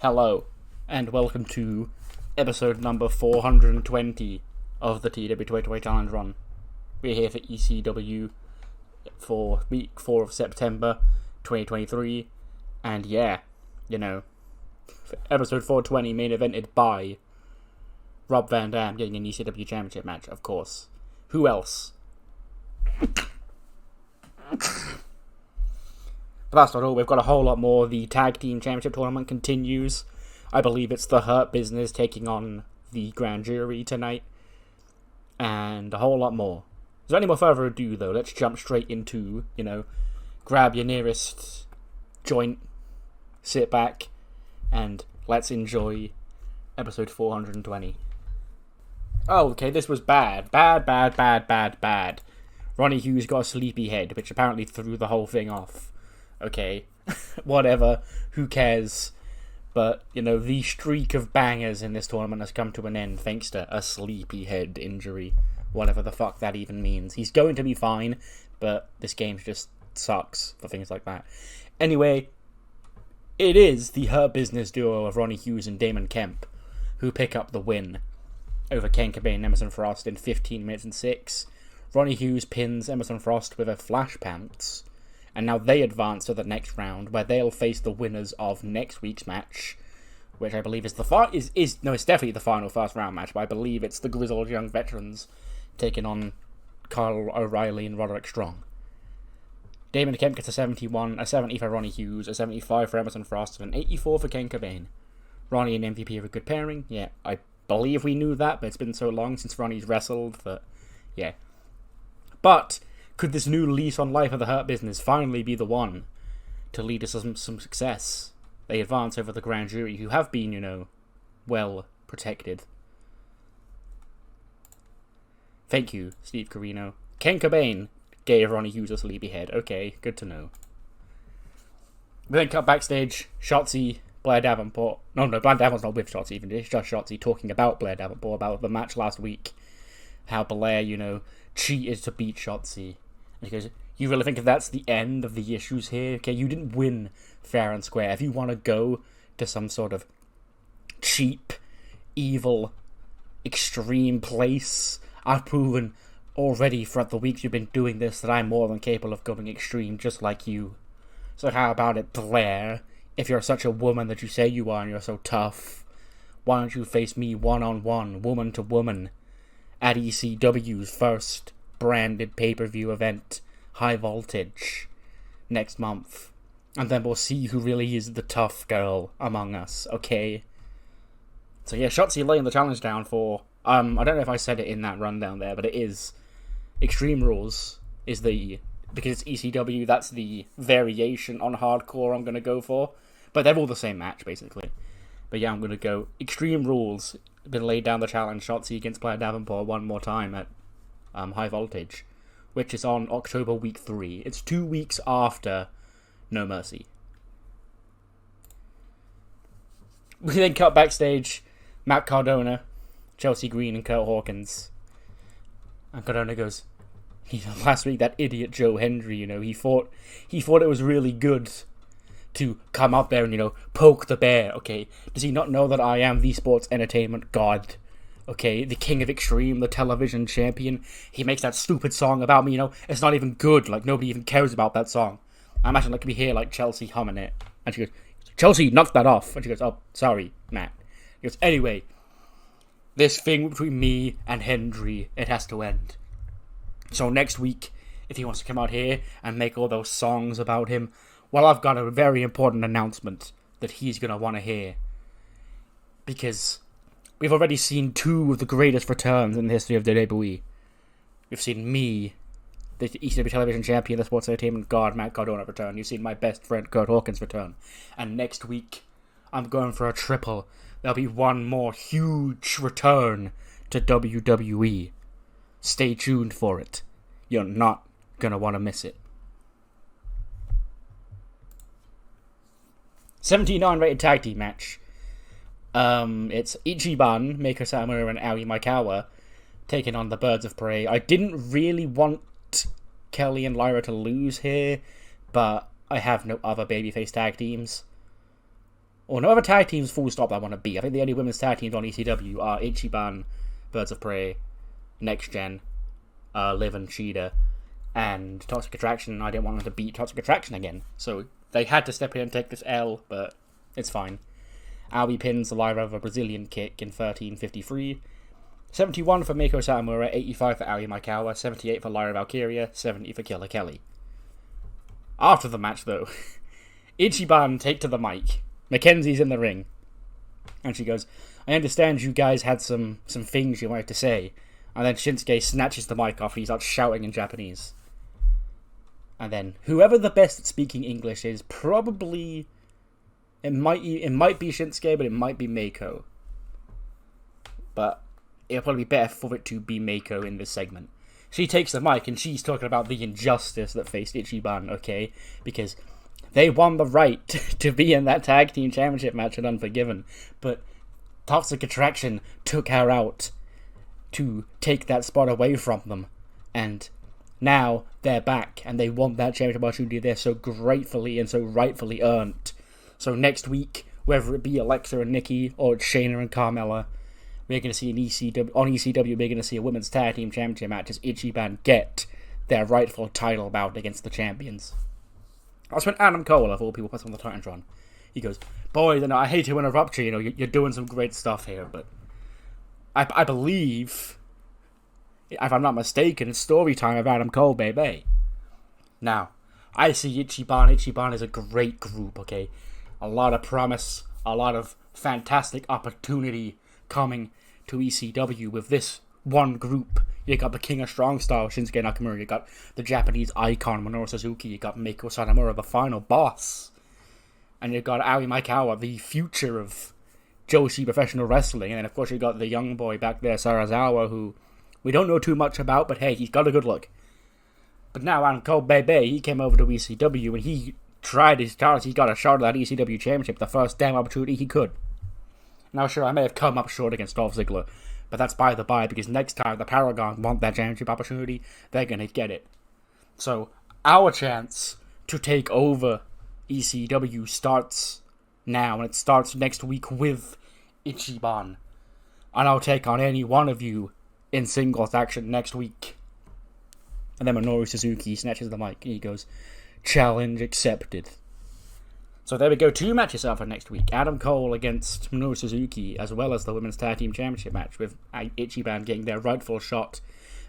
Hello, and welcome to episode number 420 of the TEW 2020 Challenge Run. We're here for ECW for week 4 of September 2023, and episode 420 main evented by Rob Van Dam getting an ECW Championship match, of course. Who else? But that's not all. We've got a whole lot more. The Tag Team Championship tournament continues. I believe it's the Hurt Business taking on the Grand Jury tonight. And a whole lot more. Without any more further ado, though, let's jump straight into, grab your nearest joint, sit back, and let's enjoy episode 420. Oh, okay, this was bad. Bad. Ronnie Hughes got a sleepy head, which apparently threw the whole thing off. Okay, whatever, who cares? But, the streak of bangers in this tournament has come to an end thanks to a sleepy head injury. Whatever the fuck that even means. He's going to be fine, but this game just sucks for things like that. Anyway, it is the Hurt Business duo of Ronnie Hughes and Damon Kemp who pick up the win over Ken Kobain and Emerson Frost in 15 minutes and 6. Ronnie Hughes pins Emerson Frost with a flash pounce. And now they advance to the next round, where they'll face the winners of next week's match, which I believe is it's definitely the final first round match, but I believe it's the Grizzled Young Veterans taking on Kyle O'Reilly and Roderick Strong. Damon Kemp gets a 71, a 70 for Ronnie Hughes, a 75 for Emerson Frost, and an 84 for Ken Kobain. Ronnie and MVP are a good pairing. Yeah, I believe we knew that, but it's been so long since Ronnie's wrestled that, yeah. But could this new lease on life of the Hurt Business finally be the one to lead us to some success? They advance over the Grand Jury, who have been, well protected. Thank you, Steve Corino. Ken Kobain gave Ronnie Hughes a sleepy head. Okay, good to know. We then cut backstage. Shotsy, Blair Davenport. No, Blair Davenport's not with Shotsy even. It's just Shotsy talking about Blair Davenport, about the match last week. How Blair, cheated to beat Shotsy. And he goes, you really think that's the end of the issues here? Okay, you didn't win fair and square. If you want to go to some sort of cheap, evil, extreme place, I've proven already throughout the weeks you've been doing this that I'm more than capable of going extreme just like you. So how about it, Blair? If you're such a woman that you say you are and you're so tough, why don't you face me one-on-one, woman to woman, at ECW's first branded pay-per-view event, High Voltage, next month. And then we'll see who really is the tough girl among us, okay? So yeah, Shotsy laying the challenge down for, I don't know if I said it in that rundown there, but it is Extreme Rules is because it's ECW, that's the variation on Hardcore I'm going to go for. But they're all the same match, basically. But yeah, I'm going to go Extreme Rules, been laid down the challenge, Shotsy against Blair Davenport one more time at High Voltage, which is on October week 3. It's 2 weeks after No Mercy. We then cut backstage. Matt Cardona, Chelsea Green, and Kurt Hawkins. And Cardona goes, last week that idiot Joe Hendry, he thought it was really good to come out there and, poke the bear, okay? Does he not know that I am the sports entertainment god? Okay, the king of extreme, the television champion. He makes that stupid song about me, it's not even good, nobody even cares about that song. I imagine we hear, Chelsea humming it. And she goes, Chelsea, knock that off. And she goes, oh, sorry, Matt. He goes, anyway, this thing between me and Hendry, it has to end. So next week, if he wants to come out here and make all those songs about him, well, I've got a very important announcement that he's going to want to hear. Because we've already seen 2 of the greatest returns in the history of WWE. We've seen me, the ECW television champion, the sports entertainment god, Matt Cardona, return. You've seen my best friend, Kurt Hawkins, return. And next week, I'm going for a triple. There'll be one more huge return to WWE. Stay tuned for it. You're not going to want to miss it. 79 rated tag team match. It's Ichiban, Mako Satomura, and Aoi Maikawa taking on the Birds of Prey. I didn't really want Kelly and Lyra to lose here, but I have no other babyface tag teams. or no other tag teams full stop I want to be. I think the only women's tag teams on ECW are Ichiban, Birds of Prey, Next Gen, Liv and Shida, and Toxic Attraction. I didn't want them to beat Toxic Attraction again, so they had to step in and take this L, but it's fine. Aoi pins Lyra with a Brazilian kick in 13:53. 71 for Mako Satomura, 85 for Aoi Maikawa, 78 for Lyra Valkyria, 70 for Killer Kelly. After the match, though, Ichiban take to the mic. McKenzie's in the ring. And she goes, I understand you guys had some things you wanted to say. And then Shinsuke snatches the mic off and he starts shouting in Japanese. And then, whoever the best at speaking English is, probably... It might be Shinsuke, but it might be Mako. But it'll probably be better for it to be Mako in this segment. She takes the mic and she's talking about the injustice that faced Ichiban, okay? Because they won the right to be in that tag team championship match at Unforgiven. But Toxic Attraction took her out to take that spot away from them. And now they're back and they want that championship opportunity they're so gratefully and so rightfully earned. So next week, whether it be Alexa and Nikki or it's Shayna and Carmella, we're going to see on ECW, we're going to see a women's tag team championship match as Ichiban get their rightful title bout against the champions. That's when Adam Cole, of all people, puts on the Titantron. He goes, boys, I hate to interrupt you, you're doing some great stuff here, but I believe, if I'm not mistaken, it's story time of Adam Cole, baby. Now, I see Ichiban. Ichiban is a great group, okay? A lot of promise, a lot of fantastic opportunity coming to ECW with this one group. You got the King of Strong Style, Shinsuke Nakamura. You got the Japanese icon, Minoru Suzuki. You got Mako Satomura, the final boss. And you got Aoi Maikawa, the future of Joshi professional wrestling. And then, of course, you got the young boy back there, Sarazawa, who we don't know too much about, but hey, he's got a good look. But now, Adam Cole, baby, he came over to ECW and he tried his chance. He got a shot at that ECW championship, the first damn opportunity he could. Now, sure, I may have come up short against Dolph Ziggler, but that's by the by, because next time the Paragon want that championship opportunity, they're going to get it. So, our chance to take over ECW starts now, and it starts next week with Ichiban. And I'll take on any one of you in singles action next week. And then Minoru Suzuki snatches the mic and he goes, challenge accepted. So there we go, 2 matches out for next week. Adam Cole against Minoru Suzuki, as well as the Women's Tag Team Championship match, with Ichiban getting their rightful shot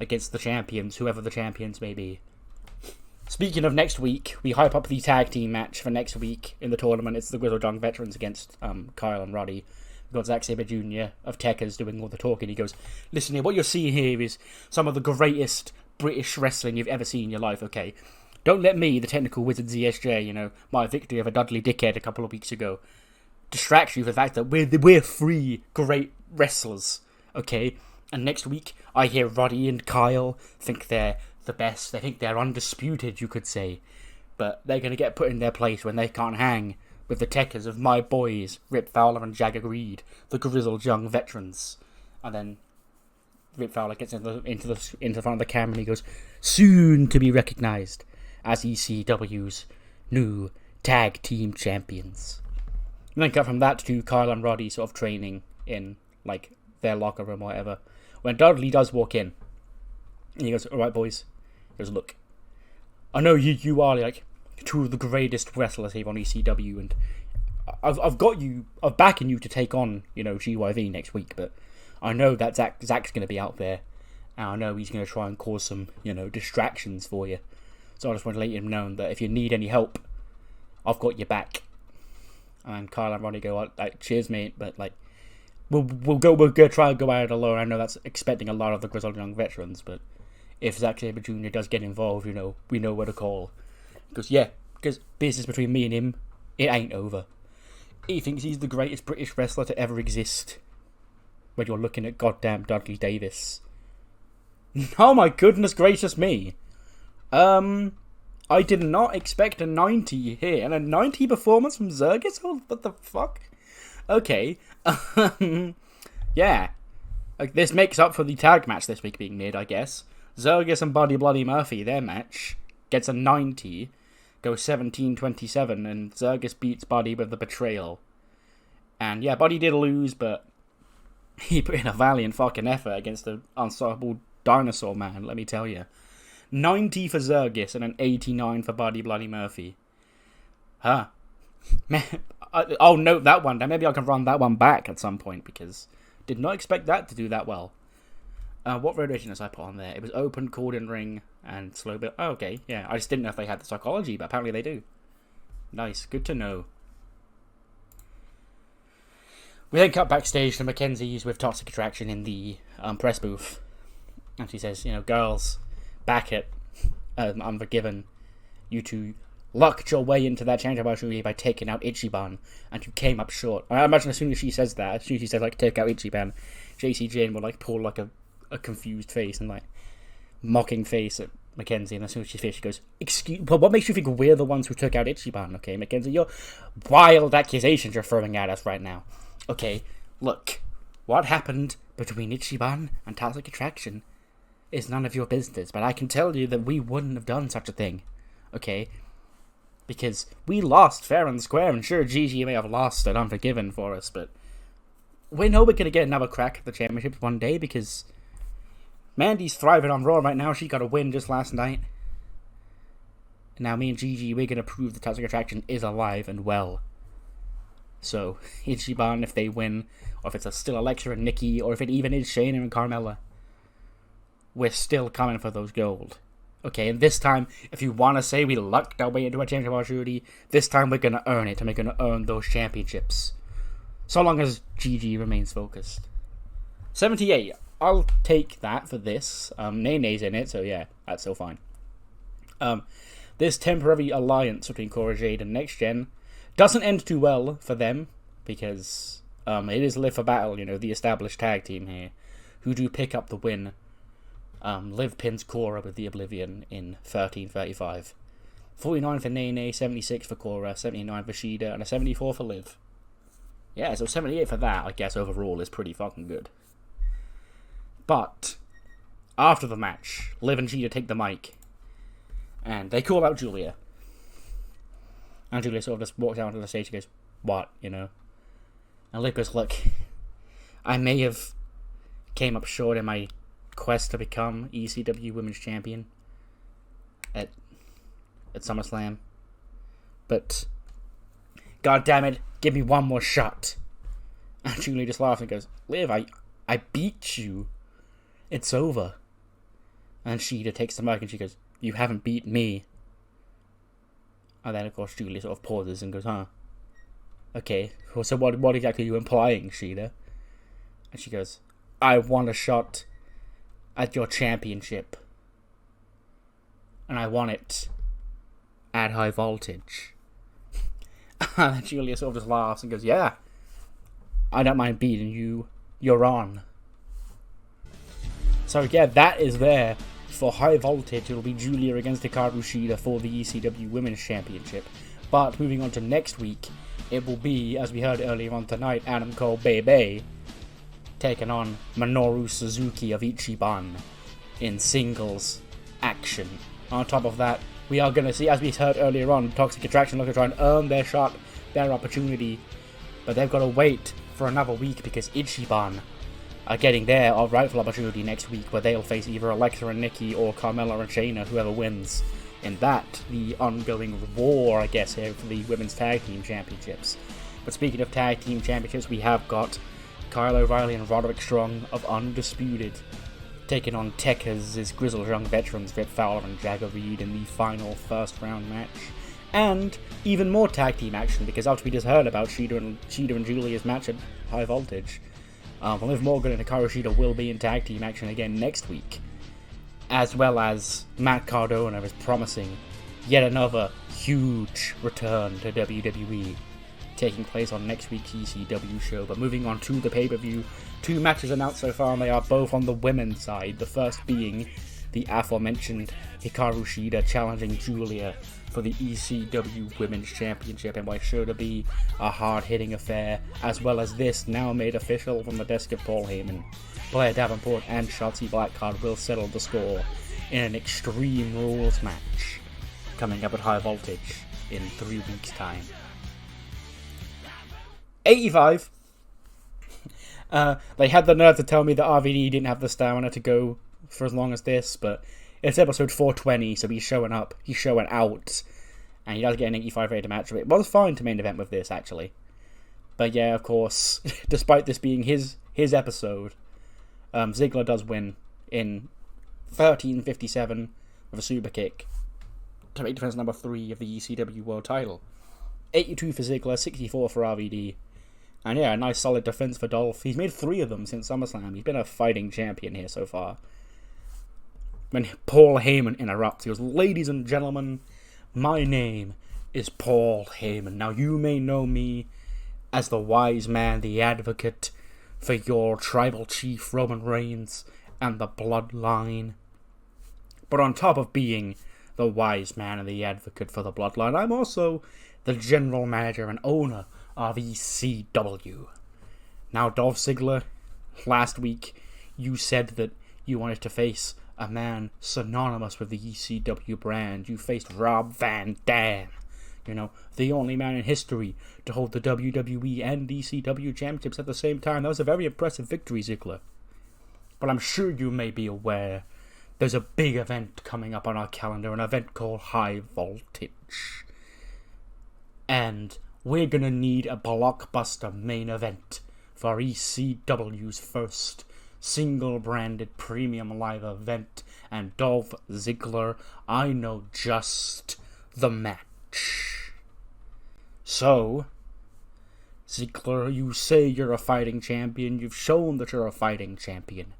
against the champions, whoever the champions may be. Speaking of next week, we hype up the tag team match for next week in the tournament. It's the Grizzled Young Veterans against Kyle and Roddy. We've got Zack Sabre Jr. of Tekkers doing all the talking. He goes, listen here, what you're seeing here is some of the greatest British wrestling you've ever seen in your life, okay? Don't let me, the technical wizard ZSJ, my victory over Dudley Dickhead a couple of weeks ago, distract you from the fact that we're 3 great wrestlers, okay? And next week, I hear Roddy and Kyle think they're the best. They think they're undisputed, you could say. But they're going to get put in their place when they can't hang with the Tekkers of my boys, Rip Fowler and Jagger Reed, the grizzled young veterans. And then Rip Fowler gets into front of the camera and he goes, soon to be recognised as ECW's new tag team champions. And then cut from that to Kyle and Roddy sort of training in, their locker room or whatever. When Dudley does walk in, and he goes, alright boys, he goes, look, I know you are, 2 of the greatest wrestlers here on ECW, and I'm backing you to take on, GYV next week, but I know that Zach's going to be out there, and I know he's going to try and cause some, distractions for you. So I just want to let him know that if you need any help, I've got your back. And Kyle and Ronnie go, cheers mate, but we'll go try and go at it alone. I know that's expecting a lot of the grizzled young veterans, but if Zack Sabre Jr. does get involved, we know where to call. Because business between me and him, it ain't over. He thinks he's the greatest British wrestler to ever exist. When you're looking at goddamn Dudley Davis. Oh my goodness gracious me. I did not expect a 90 here, and a 90 performance from Zergis? What the fuck? Okay. Yeah. This makes up for the tag match this week being mid, I guess. Zergis and Buddy Bloody Murphy, their match, gets a 90, goes 17-27, and Zergis beats Buddy with the betrayal. And yeah, Buddy did lose, but he put in a valiant fucking effort against the unstoppable dinosaur man, let me tell you. 90 for Zergis and an 89 for Buddy Bloody Murphy. Huh. Man, I'll note that one. Maybe I can run that one back at some point, because did not expect that to do that well. What variations I put on there? It was open, called in ring, and slow build. Oh, okay, yeah. I just didn't know if they had the psychology, but apparently they do. Nice, good to know. We then cut backstage to McKenzie's with Toxic Attraction in the press booth. And she says, girls, back it. Unforgiven. You two lucked your way into that championship opportunity by taking out Ichiban, and you came up short. I imagine as soon as she says that, as soon as she says, take out Ichiban, JC Jane will, pull, a confused face and, mocking face at McKenzie, and as soon as she finishes, she goes, what makes you think we're the ones who took out Ichiban, okay, McKenzie? Your wild accusations you're throwing at us right now. Okay, look, what happened between Ichiban and Toxic Attraction is none of your business, but I can tell you that we wouldn't have done such a thing, okay? Because we lost fair and square, and sure, Gigi may have lost at Unforgiven for us, but we know we're going to get another crack at the championships one day, because Mandy's thriving on Raw right now. She got a win just last night. And now me and Gigi, we're going to prove the Toxic Attraction is alive and well. So, Ichiban, if they win, or if it's still Alexa and Nikki, or if it even is Shayna and Carmella, we're still coming for those gold. Okay, and this time, if you want to say we lucked our way into a championship opportunity, this time we're going to earn it, and we're going to earn those championships. So long as Gigi remains focused. 78. I'll take that for this. Nene's in it, so yeah, that's still fine. This temporary alliance between Cora Jade and Next Gen doesn't end too well for them, because it is Live for Battle, the established tag team here, who do pick up the win. Liv pins Cora with the Oblivion in 13:35. 49 for Nene, 76 for Cora, 79 for Shida, and a 74 for Liv. Yeah, so 78 for that, I guess, overall is pretty fucking good. But, after the match, Liv and Shida take the mic, and they call out Julia. And Julia sort of just walks out onto the stage and goes, what, And Liv goes, look, I may have came up short in my quest to become ECW Women's Champion at SummerSlam, but God damn it, give me one more shot. And Julie just laughs and goes, Liv, I beat you. It's over. And Shida takes the mic and she goes, you haven't beat me. And then of course Julie sort of pauses and goes, huh? Okay, so what exactly are you implying, Shida? And she goes, I want a shot at your championship. And I want it at high voltage. And Julia sort of just laughs and goes, yeah, I don't mind beating you. You're on. So yeah, that is there for high voltage. It'll be Julia against Hikaru Shida for the ECW Women's Championship. But moving on to next week, it will be, as we heard earlier on tonight, Adam Cole Bebe taking on Minoru Suzuki of Ichiban in singles action. On top of that, we are going to see, as we heard earlier on, Toxic Attraction look to try and earn their shot, their opportunity, but they've got to wait for another week because Ichiban are getting their rightful opportunity next week, where they'll face either Alexa and Nikki or Carmella and Shayna, whoever wins. In that, the ongoing war, I guess, here for the Women's Tag Team Championships. But speaking of Tag Team Championships, we have got Kyle O'Reilly and Roderick Strong of Undisputed taking on Tekka's Grizzled Young Veterans Rip Fowler and Jagger Reed in the final first round match. And even more tag team action, because after we just heard about Shida and Julia's match at high voltage, Liv Morgan and Hikaru Shida will be in tag team action again next week, as well as Matt Cardona is promising yet another huge return to WWE, taking place on next week's ECW show. But moving on to the pay-per-view, 2 matches announced so far, and they are both on the women's side. The first being the aforementioned Hikaru Shida challenging Julia for the ECW Women's Championship, and what's sure to be a hard-hitting affair, as well as this now made official from the desk of Paul Heyman. Blair Davenport and Shotzi Blackheart will settle the score in an Extreme Rules match, coming up at high voltage in 3 weeks' time. 85. They had the nerve to tell me that RVD didn't have the stamina to go for as long as this, but it's episode 420, so he's showing up, he's showing out, and he does get an 85 rated match. It was fine to main event with this, actually. But yeah, of course, despite this being his episode, Ziggler does win in 13:57 with a super kick to make defense number 3 of the ECW World title. 82 for Ziggler, 64 for RVD. And yeah, a nice solid defense for Dolph. He's made 3 of them since SummerSlam. He's been a fighting champion here so far. When Paul Heyman interrupts, he goes, "Ladies and gentlemen, my name is Paul Heyman. Now you may know me as the wise man, the advocate for your tribal chief Roman Reigns and the bloodline. But on top of being the wise man and the advocate for the bloodline, I'm also the general manager and owner of ECW. Now, Dolph Ziggler, last week you said that you wanted to face a man synonymous with the ECW brand. You faced Rob Van Dam. You know, the only man in history to hold the WWE and ECW championships at the same time. That was a very impressive victory, Ziggler. But I'm sure you may be aware there's a big event coming up on our calendar, an event called High Voltage. And we're gonna need a blockbuster main event for ECW's first single-branded premium live event. And Dolph Ziggler, I know just the match. So, Ziggler, you say you're a fighting champion. You've shown that you're a fighting champion.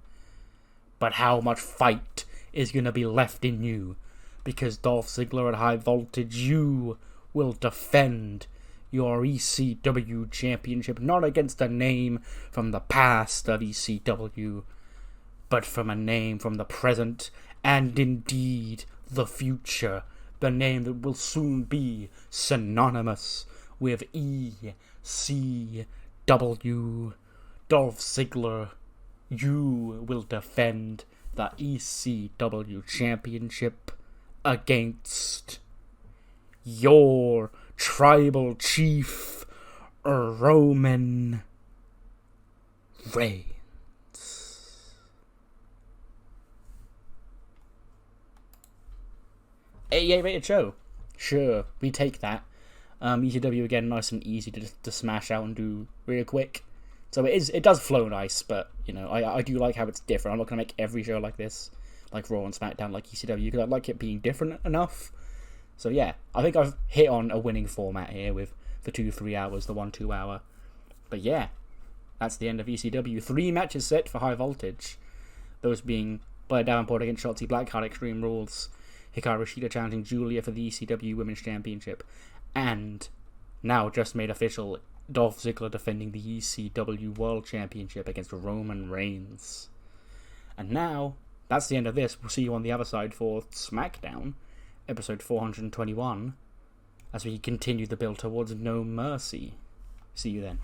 But how much fight is going to be left in you? Because Dolph Ziggler at High Voltage, you will defend your ECW championship, not against a name from the past of ECW, but from a name from the present, and indeed the future. The name that will soon be synonymous with ECW. Dolph Ziggler, you will defend the ECW championship against your tribal chief, Roman Reigns. 88 rated show. Sure, we take that. ECW again, nice and easy to smash out and do real quick. So it does flow nice, but you know, I do like how it's different. I'm not gonna make every show like this, like Raw and SmackDown, like ECW, because I like it being different enough. So yeah, I think I've hit on a winning format here with the 2-3 hours, the 1-2 hour. But yeah, that's the end of ECW. 3 matches set for High Voltage. Those being Blair Davenport against Shotsy Blackheart, Extreme Rules. Hikaru Shida challenging Julia for the ECW Women's Championship. And now just made official, Dolph Ziggler defending the ECW World Championship against Roman Reigns. And now, that's the end of this. We'll see you on the other side for SmackDown, episode 421, as we continue the build towards No Mercy. See you then.